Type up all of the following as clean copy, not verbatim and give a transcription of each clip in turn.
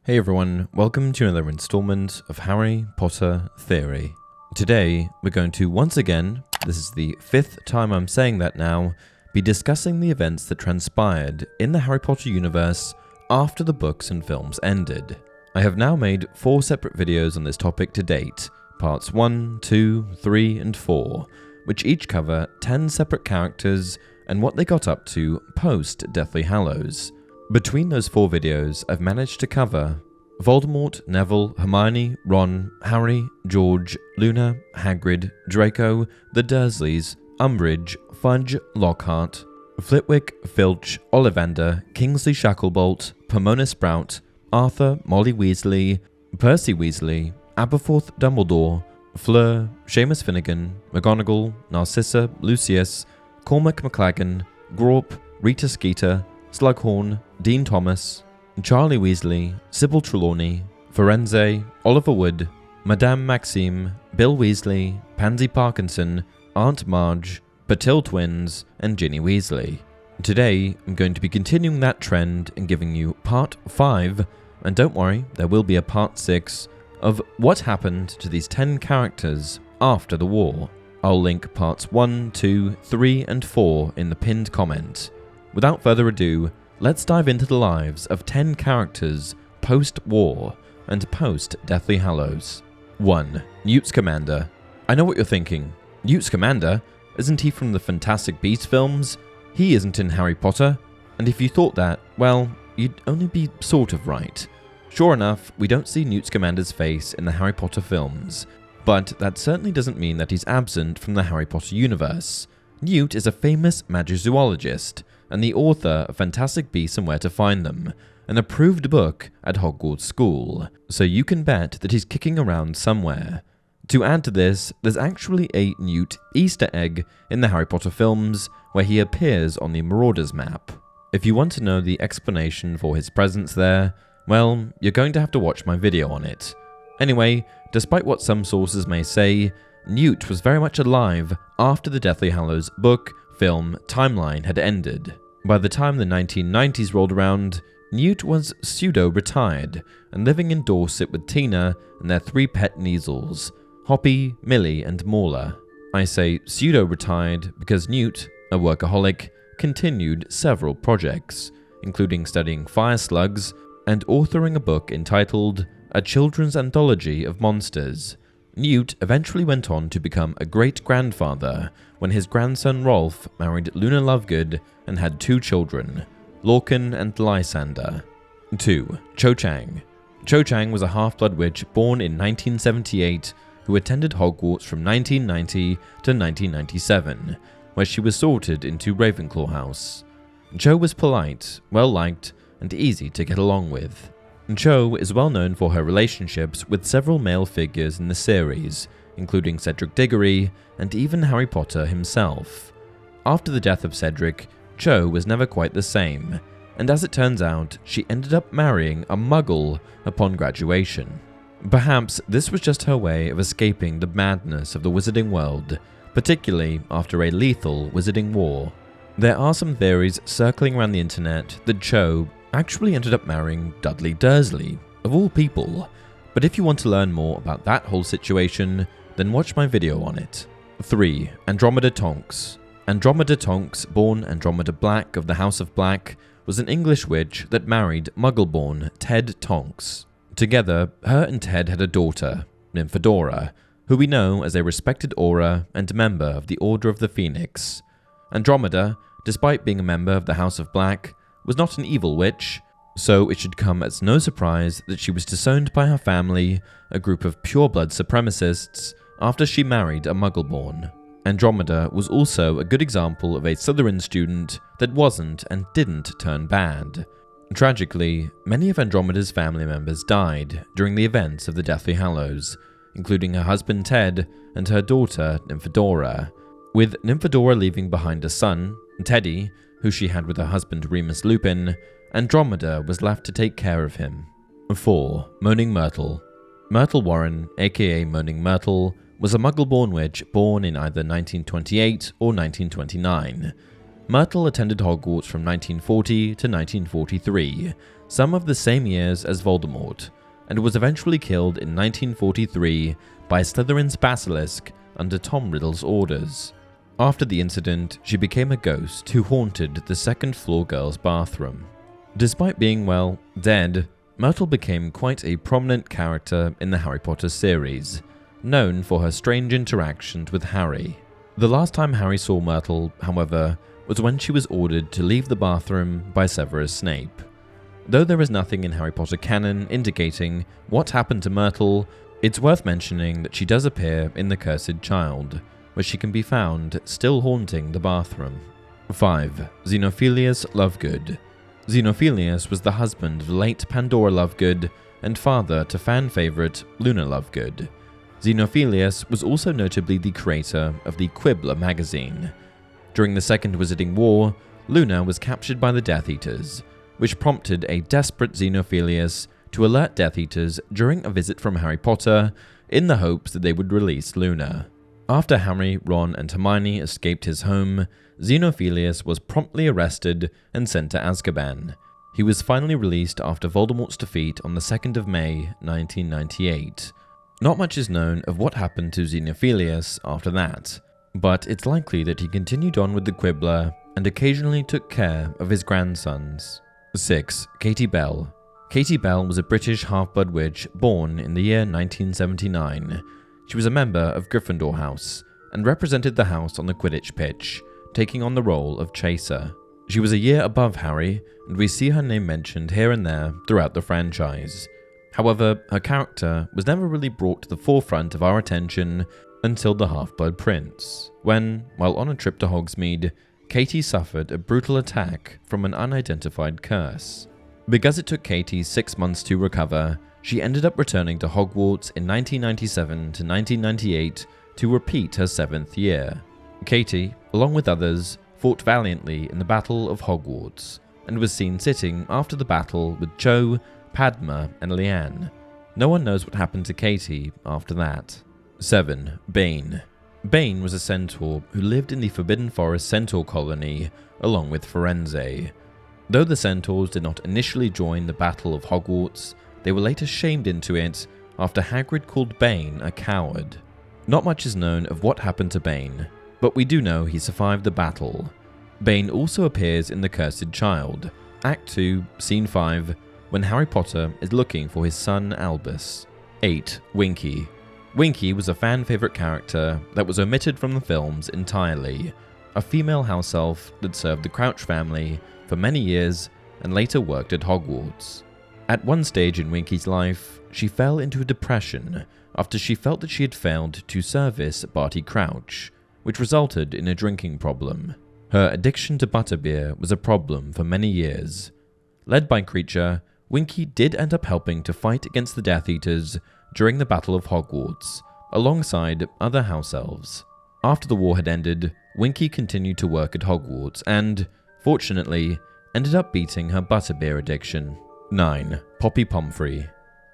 Hey everyone, welcome to another installment of Harry Potter Theory. Today, we're going to once again, this is the 5th time I'm saying that now, be discussing the events that transpired in the Harry Potter universe after the books and films ended. I have now made 4 separate videos on this topic to date, parts 1, 2, 3, and 4, which each cover 10 separate characters and what they got up to post-Deathly Hallows. Between those 4 videos, I've managed to cover Voldemort, Neville, Hermione, Ron, Harry, George, Luna, Hagrid, Draco, the Dursleys, Umbridge, Fudge, Lockhart, Flitwick, Filch, Ollivander, Kingsley Shacklebolt, Pomona Sprout, Arthur, Molly Weasley, Percy Weasley, Aberforth Dumbledore, Fleur, Seamus Finnigan, McGonagall, Narcissa, Lucius, Cormac Mclaggen, Grawp, Rita Skeeter, Slughorn, Dean Thomas, Charlie Weasley, Sybil Trelawney, Firenze, Oliver Wood, Madame Maxime, Bill Weasley, Pansy Parkinson, Aunt Marge, Patil Twins, and Ginny Weasley. Today, I'm going to be continuing that trend and giving you part 5, and don't worry, there will be a part 6, of what happened to these 10 characters after the war. I'll link parts 1, 2, 3, and 4 in the pinned comment. Without further ado, let's dive into the lives of 10 characters post-war and post-Deathly Hallows. 1. Newt Scamander. I know what you're thinking. Newt Scamander? Isn't he from the Fantastic Beasts films? He isn't in Harry Potter. And if you thought that, well, you'd only be sort of right. Sure enough, we don't see Newt Scamander's face in the Harry Potter films, but that certainly doesn't mean that he's absent from the Harry Potter universe. Newt is a famous magizoologist and the author of Fantastic Beasts and Where to Find Them, an approved book at Hogwarts School, so you can bet that he's kicking around somewhere. To add to this, there's actually a Newt Easter egg in the Harry Potter films where he appears on the Marauders map. If you want to know the explanation for his presence there, well, you're going to have to watch my video on it. Anyway, despite what some sources may say, Newt was very much alive after the Deathly Hallows book, film, timeline had ended. By the time the 1990s rolled around, Newt was pseudo-retired and living in Dorset with Tina and their 3 pet Kneazles, Hoppy, Millie, and Mauler. I say pseudo-retired because Newt, a workaholic, continued several projects, including studying fire slugs and authoring a book entitled A Children's Anthology of Monsters. Newt eventually went on to become a great-grandfather when his grandson Rolf married Luna Lovegood and had 2 children, Lorcan and Lysander. 2. Cho Chang. Cho Chang was a half-blood witch born in 1978 who attended Hogwarts from 1990 to 1997, where she was sorted into Ravenclaw House. Cho was polite, well-liked, and easy to get along with. Cho is well known for her relationships with several male figures in the series, including Cedric Diggory and even Harry Potter himself. After the death of Cedric, Cho was never quite the same, and as it turns out, she ended up marrying a Muggle upon graduation. Perhaps this was just her way of escaping the madness of the wizarding world, particularly after a lethal wizarding war. There are some theories circling around the internet that Cho actually ended up marrying Dudley Dursley, of all people, but if you want to learn more about that whole situation, then watch my video on it. 3. Andromeda Tonks. Andromeda Tonks, born Andromeda Black of the House of Black, was an English witch that married Muggle-born Ted Tonks. Together, her and Ted had a daughter, Nymphadora, who we know as a respected Auror and member of the Order of the Phoenix. Andromeda, despite being a member of the House of Black, was not an evil witch, so it should come as no surprise that she was disowned by her family, a group of pure-blood supremacists, after she married a Muggle-born. Andromeda was also a good example of a Slytherin student that wasn't and didn't turn bad. Tragically, many of Andromeda's family members died during the events of the Deathly Hallows, including her husband Ted and her daughter Nymphadora, with Nymphadora leaving behind a son, Teddy, who she had with her husband Remus Lupin. Andromeda was left to take care of him. 4. Moaning Myrtle. Myrtle Warren, aka Moaning Myrtle, was a Muggle-born witch born in either 1928 or 1929. Myrtle attended Hogwarts from 1940 to 1943, some of the same years as Voldemort, and was eventually killed in 1943 by Slytherin's basilisk under Tom Riddle's orders. After the incident, she became a ghost who haunted the second-floor girls' bathroom. Despite being, well, dead, Myrtle became quite a prominent character in the Harry Potter series, known for her strange interactions with Harry. The last time Harry saw Myrtle, however, was when she was ordered to leave the bathroom by Severus Snape. Though there is nothing in Harry Potter canon indicating what happened to Myrtle, it's worth mentioning that she does appear in The Cursed Child, where she can be found still haunting the bathroom. 5. Xenophilius Lovegood. Xenophilius was the husband of the late Pandora Lovegood and father to fan favourite Luna Lovegood. Xenophilius was also notably the creator of the Quibbler magazine. During the Second Wizarding War, Luna was captured by the Death Eaters, which prompted a desperate Xenophilius to alert Death Eaters during a visit from Harry Potter in the hopes that they would release Luna. After Harry, Ron, and Hermione escaped his home, Xenophilius was promptly arrested and sent to Azkaban. He was finally released after Voldemort's defeat on the 2nd of May, 1998. Not much is known of what happened to Xenophilius after that, but it's likely that he continued on with the Quibbler and occasionally took care of his grandsons. 6. Katie Bell. Katie Bell was a British half-blood witch born in the year 1979. She was a member of Gryffindor House and represented the house on the Quidditch pitch, taking on the role of Chaser. She was a year above Harry, and we see her name mentioned here and there throughout the franchise. However, her character was never really brought to the forefront of our attention until The Half-Blood Prince, when, while on a trip to Hogsmeade, Katie suffered a brutal attack from an unidentified curse. Because it took Katie 6 months to recover, she ended up returning to Hogwarts in 1997 to 1998 to repeat her 7th year. Katie, along with others, fought valiantly in the Battle of Hogwarts, and was seen sitting after the battle with Cho, Padma, and Leanne. No one knows what happened to Katie after that. 7. Bane. Bane was a centaur who lived in the Forbidden Forest centaur colony along with Firenze. Though the centaurs did not initially join the Battle of Hogwarts, they were later shamed into it after Hagrid called Bane a coward. Not much is known of what happened to Bane, but we do know he survived the battle. Bane also appears in The Cursed Child, Act 2, Scene 5, when Harry Potter is looking for his son Albus. 8. Winky. Winky was a fan-favourite character that was omitted from the films entirely, a female house elf that served the Crouch family for many years and later worked at Hogwarts. At one stage in Winky's life, she fell into a depression after she felt that she had failed to service Barty Crouch, which resulted in a drinking problem. Her addiction to butterbeer was a problem for many years. Led by Kreacher, Winky did end up helping to fight against the Death Eaters during the Battle of Hogwarts, alongside other house elves. After the war had ended, Winky continued to work at Hogwarts and, fortunately, ended up beating her butterbeer addiction. 9. Poppy Pomfrey.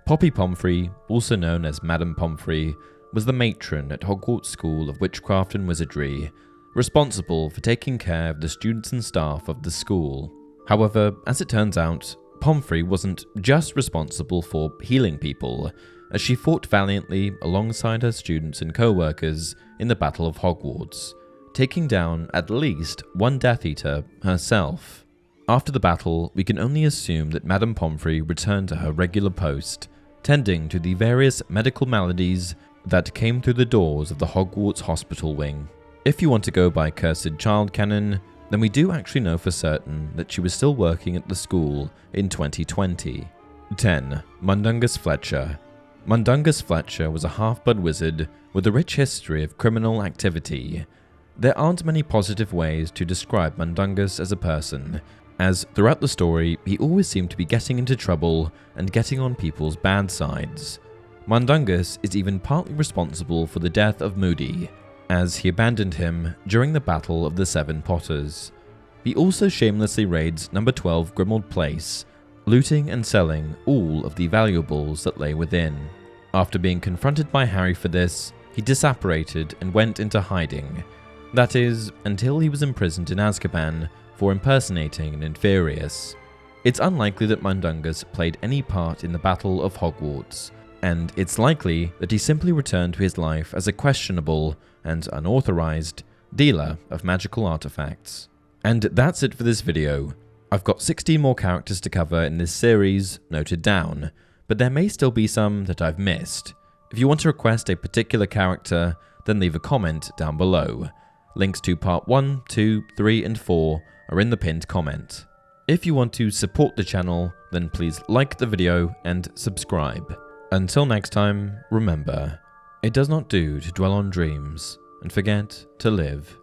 Poppy Pomfrey, also known as Madame Pomfrey, was the matron at Hogwarts School of Witchcraft and Wizardry, responsible for taking care of the students and staff of the school. However, as it turns out, Pomfrey wasn't just responsible for healing people, as she fought valiantly alongside her students and co-workers in the Battle of Hogwarts, taking down at least one Death Eater herself. After the battle, we can only assume that Madame Pomfrey returned to her regular post, tending to the various medical maladies that came through the doors of the Hogwarts hospital wing. If you want to go by Cursed Child canon, then we do actually know for certain that she was still working at the school in 2020. 10. Mundungus Fletcher. Mundungus Fletcher was a half-blood wizard with a rich history of criminal activity. There aren't many positive ways to describe Mundungus as a person, as throughout the story he always seemed to be getting into trouble and getting on people's bad sides. Mundungus is even partly responsible for the death of Moody, as he abandoned him during the Battle of the Seven Potters. He also shamelessly raids number 12 Grimmauld Place, looting and selling all of the valuables that lay within. After being confronted by Harry for this, he disapparated and went into hiding. That is, until he was imprisoned in Azkaban for impersonating an Inferius. It's unlikely that Mundungus played any part in the Battle of Hogwarts, and it's likely that he simply returned to his life as a questionable and unauthorized dealer of magical artifacts. And that's it for this video. I've got 60 more characters to cover in this series noted down, but there may still be some that I've missed. If you want to request a particular character, then leave a comment down below. Links to part 1, 2, 3, and 4 are in the pinned comment. If you want to support the channel, then please like the video and subscribe. Until next time, remember, it does not do to dwell on dreams and forget to live.